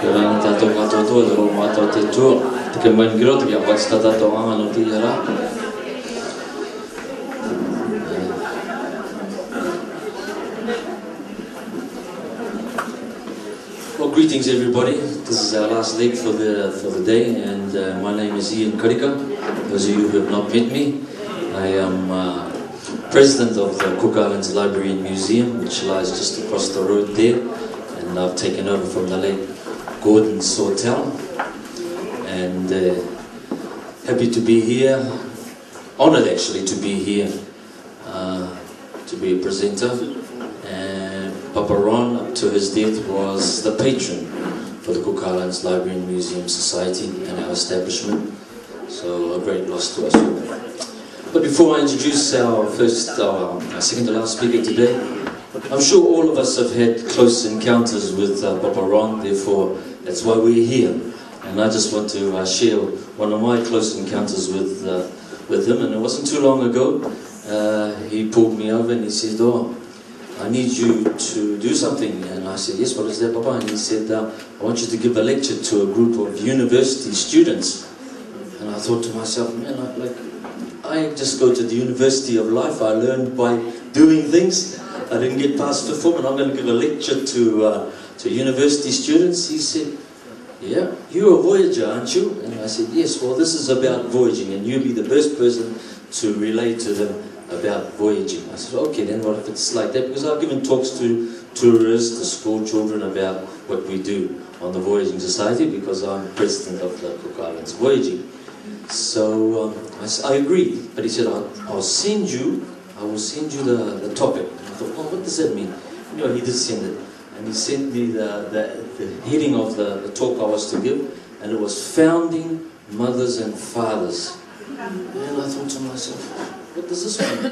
Kerana tato katoto daro mato te tu te main giro te ya basta tato anga no te yara. Well, greetings everybody. This is our last leg for the day, and my name is Ian Karika. Those of you who have not met me, I am president of the Cook Islands Library and Museum, which lies just across the road there, and I've taken over from the late Gordon Sawtell, and happy to be here, honoured actually to be here, to be a presenter. And Papa Ron, up to his death, was the patron for the Cook Islands Library and Museum Society and our establishment, so a great loss to us all. But before I introduce our second to last speaker today, I'm sure all of us have had close encounters with Papa Ron, therefore that's why we're here. And I just want to share one of my close encounters with him, and it wasn't too long ago. He pulled me over and he said, "Oh, I need you to do something." And I said, "Yes, what is that, Papa?" And he said, "I want you to give a lecture to a group of university students." And I thought to myself, man, I just go to the University of Life. I learned by doing things. I didn't get past fifth form, and I'm going to give a lecture to university students. He said, "Yeah, you're a voyager, aren't you?" And I said, "Yes, well, this is about voyaging, and you'll be the best person to relate to them about voyaging." I said, "Okay, then what if it's like that?" Because I've given talks to tourists, to school children about what we do on the Voyaging Society, because I'm president of the Cook Islands Voyaging. So I agreed, but he said, I will send you the topic." And I thought, "Oh, what does that mean?" You know, he did send it, and he sent me the heading of the talk I was to give, and it was Founding Mothers and Fathers. And I thought to myself, what does this mean?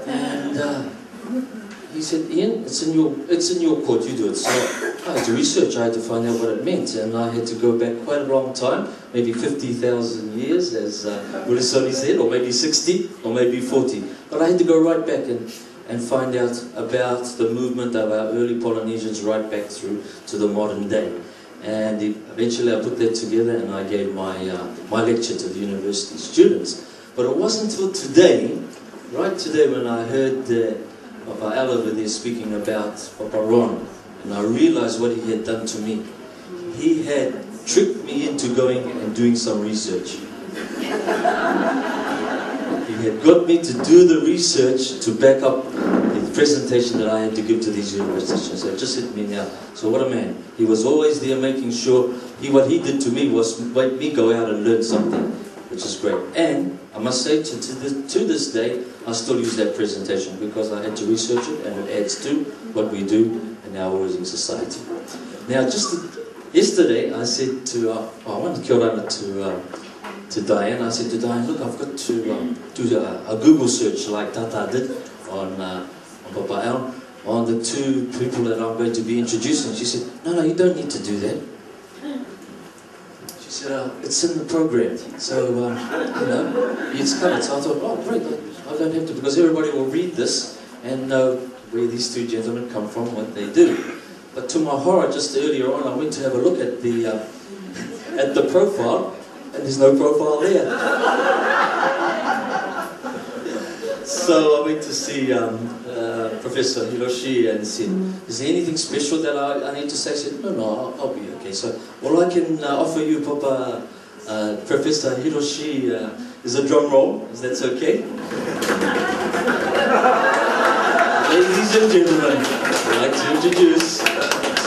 And he said, "Ian, it's in your court, you do it." So I had to research, I had to find out what it meant, and I had to go back quite a long time, maybe 50,000 years, as Murisoni said, or maybe 60, or maybe 40. But I had to go right back and find out about the movement of our early Polynesians right back through to the modern day. And eventually I put that together, and I gave my lecture to the university students. But it wasn't until today, right today, when I heard Papa Al over there speaking about Papa Ron, and I realized what he had done to me. He had tricked me into going and doing some research. He had got me to do the research to back up the presentation that I had to give to these universities. So it just hit me now. So what a man. He was always there making sure, what he did to me was make me go out and learn something, which is great. And I must say, to this day, I still use that presentation because I had to research it, and it adds to what we do in our Voyaging Society. Now, just yesterday, I said to, I wanted to kia ora to Diane. I said to Diane, "Look, I've got to do a Google search like Tata did on Papa Al, on the two people that I'm going to be introducing." She said, No, you don't need to do that." She said, "It's in the program, so you know, it's covered." So I thought, "Oh, great, I don't have to," because everybody will read this and know where these two gentlemen come from, what they do. But to my horror, just earlier on, I went to have a look at the profile, and there's no profile there. So I went to see Professor Hiroshi and said, "Is there anything special that I need to say?" He said, No, I'll be okay. So all I can offer you, Papa, Professor Hiroshi, is a drum roll, if that's okay. Ladies and gentlemen, I'd like to introduce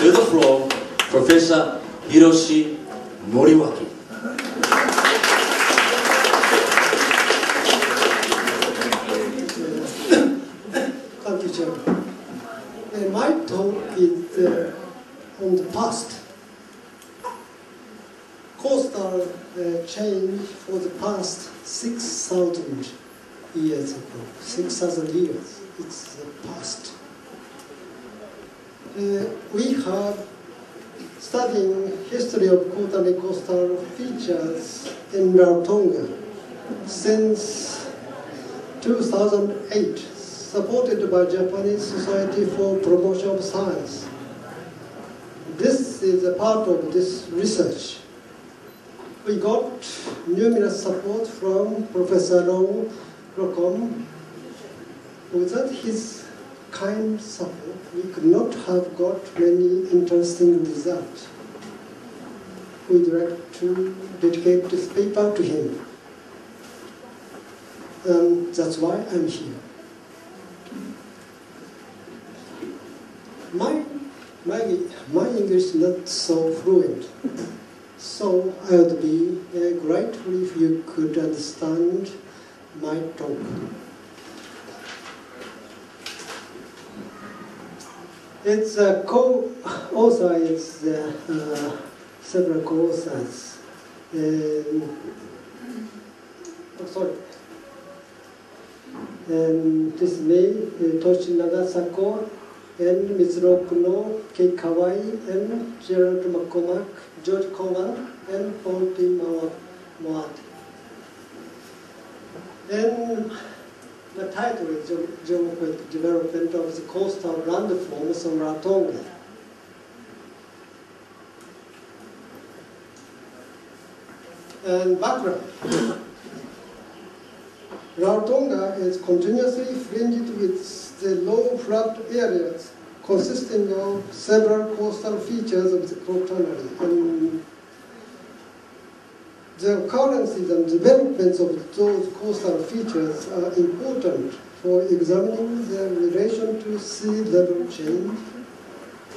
to the floor Professor Hiroshi Moriwaki. Thank you, Chairman. My talk is on the past. Coastal change for the past 6,000 years ago. 6,000 years. It's the past. We have studying history of quarterly coastal features in Rarotonga since 2008, supported by Japanese Society for Promotion of Science. This is a part of this research. We got numerous support from Professor Long Rocom. Without his kind support, we could not have got many interesting results. We'd like to dedicate this paper to him. That's why I'm here. My English is not so fluent, so I would be grateful if you could understand my talk. It's co-author is several co-authors. This is me, Toshinaga Sako, and Mitsuro Kuno, Kei Kawai, and Gerald McCormack, George Coleman, and Paul P. Moat. And the title is Geographic Development of the Coastal Landforms on Rarotonga. And background. Rarotonga is continuously fringed with the low flood areas consisting of several coastal features of the quaternary. And the occurrences and developments of those coastal features are important for examining their relation to sea level change,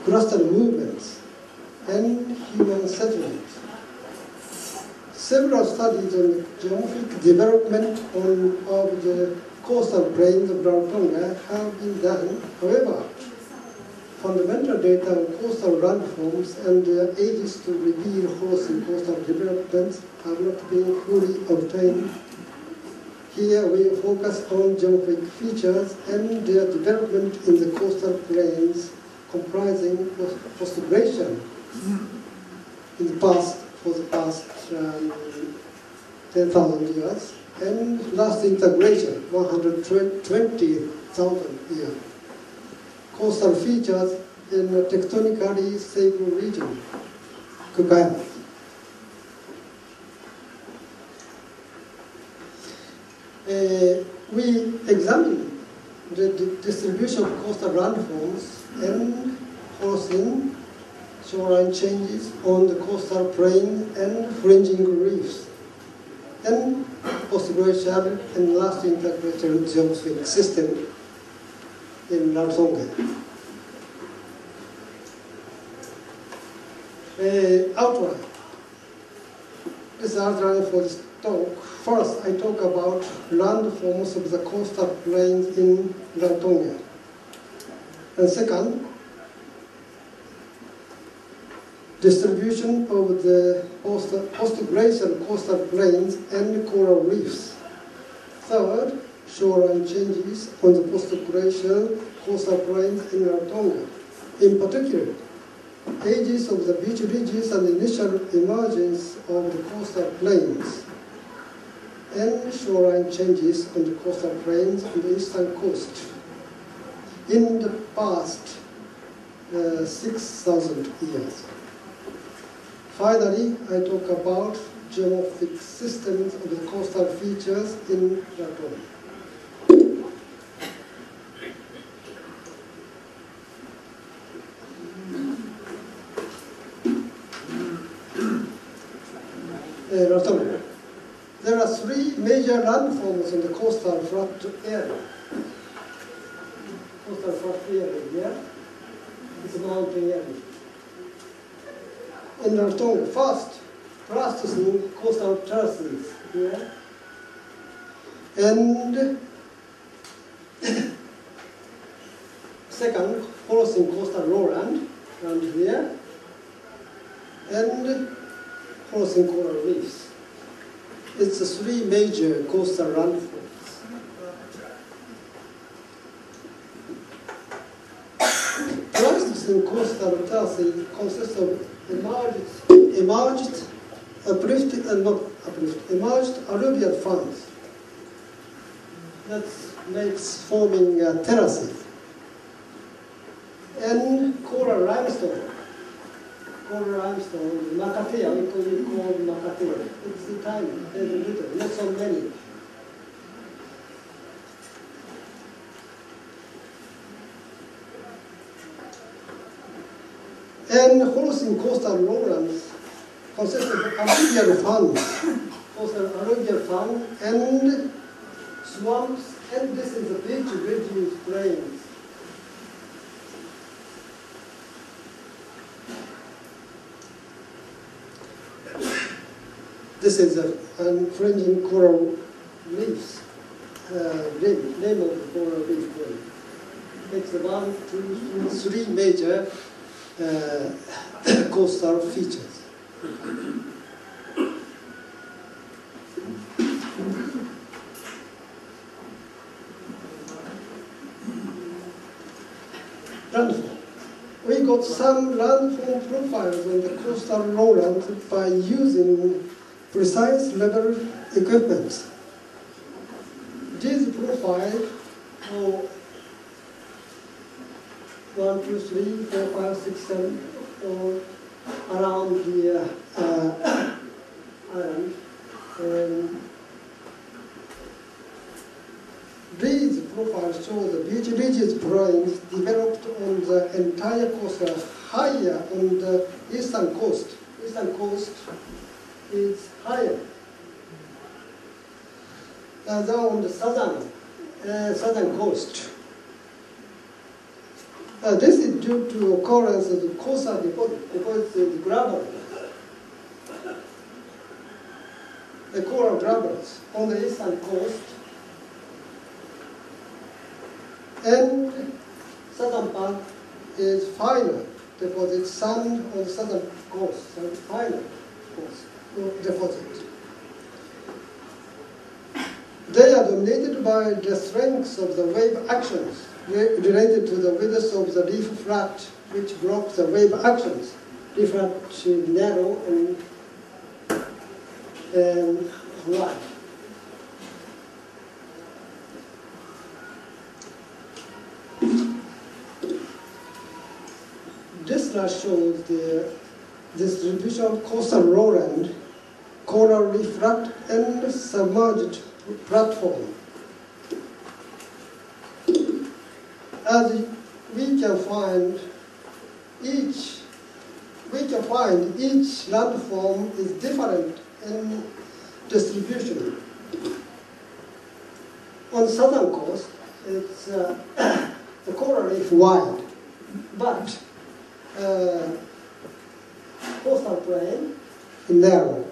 coastal movements, and human settlement. Several studies on the geographic development of the coastal plains of Rarotonga have been done. However, fundamental data on coastal landforms and their ages to reveal host in coastal developments have not been fully obtained. Here we focus on geographic features and their development in the coastal plains comprising post-glacial in the past, for the past 10,000 years, and last interglacial, 120,000 years. Coastal features in a tectonically stable region, Cook Island. We examine the distribution of coastal landforms and horsing shoreline changes on the coastal plain and fringing reefs, and post-glacial and last interglacial geographic system in Rarotonga. Outline. This outline for this talk. First, I talk about landforms of the coastal plains in Rarotonga. And second, distribution of the post-glacial coastal plains and coral reefs. Third, shoreline changes on the post-glacial coastal plains in Rarotonga. In particular, ages of the beach ridges and initial emergence of the coastal plains, and shoreline changes on the coastal plains on the eastern coast in the past 6,000 years. Finally, I talk about geomorphic systems of the coastal features in Rarotonga. Rarotonga. There are three major landforms in the coastal flat area. Coastal flat area here. It's a mountain area. In Rarotonga, first, Pleistocene coastal terraces here, and second, Holocene coastal lowland around here, and Holocene coral reefs. It's the three major coastal landforms. Pleistocene coastal terraces consist of emerged alluvial fans that makes forming terraces, and coral coral limestone, Makatea, we call Makatea. It's tiny, very little, not so many. And Holocene coastal lowlands consists of alluvial fans, coastal alluvial fan, and swamps, and this is the beach reduced plains. This is a fringing coral reefs, name of the coral reef. It's 1, 2, 3 major coastal features. Landform. We got some landform profiles on the coastal lowlands by using precise level equipment. These profiles are 1, 2, 3, 4, 5, 6, 7, or around the island. And these profiles show the beach ridges plains developed on the entire coast, higher on the eastern coast. Eastern coast is higher than on the southern coast. This is due to occurrence of the coastal deposit because it's gravel. The coral gravels on the eastern coast and southern part is finer deposit, sand on the southern coast, and finer coast deposit. They are dominated by the strengths of the wave actions related to the width of the reef flat, which blocks the wave actions. Reef flat is narrow and wide. This slide shows the distribution of coastal lowland, coral reef flat, and submerged platform. As we can find, each landform is different in distribution. On southern coast, it's the coral reef wide, but coastal plain narrow.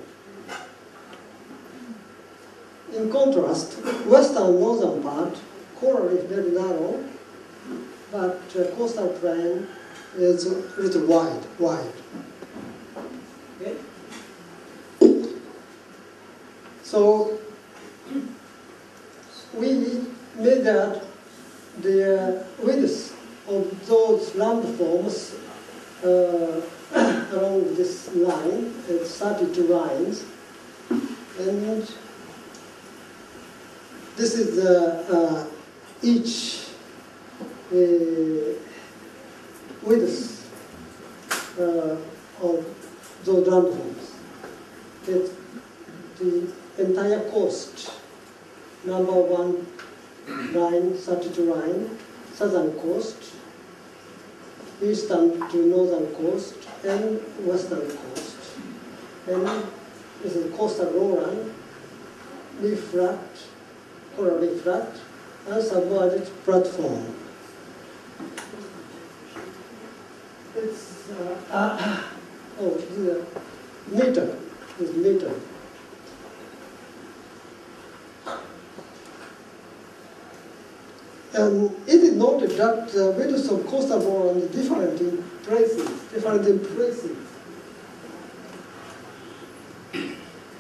In contrast, western northern part, coral reef very narrow, but coastal plain is a little wide. Okay? So we measured the width of those landforms along this line. It's 32 lines, and this is each width of those landforms. It's the entire coast, number 1 line, 32 line, southern coast, eastern to northern coast, and western coast. And this is coastal lowland, reef flat, coral reef flat, and submerged platform. It's the meter is meter. And it is noted that the width of coastal lowland is different in places.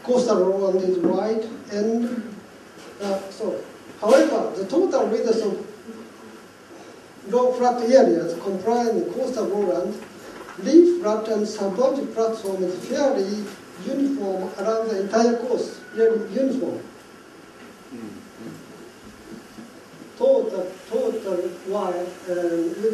Coastal lowland is wide and however, the total width of low flat areas comprising coastal lowland, reef flat and submerged platform is fairly uniform around the entire coast, really uniform. Total wide with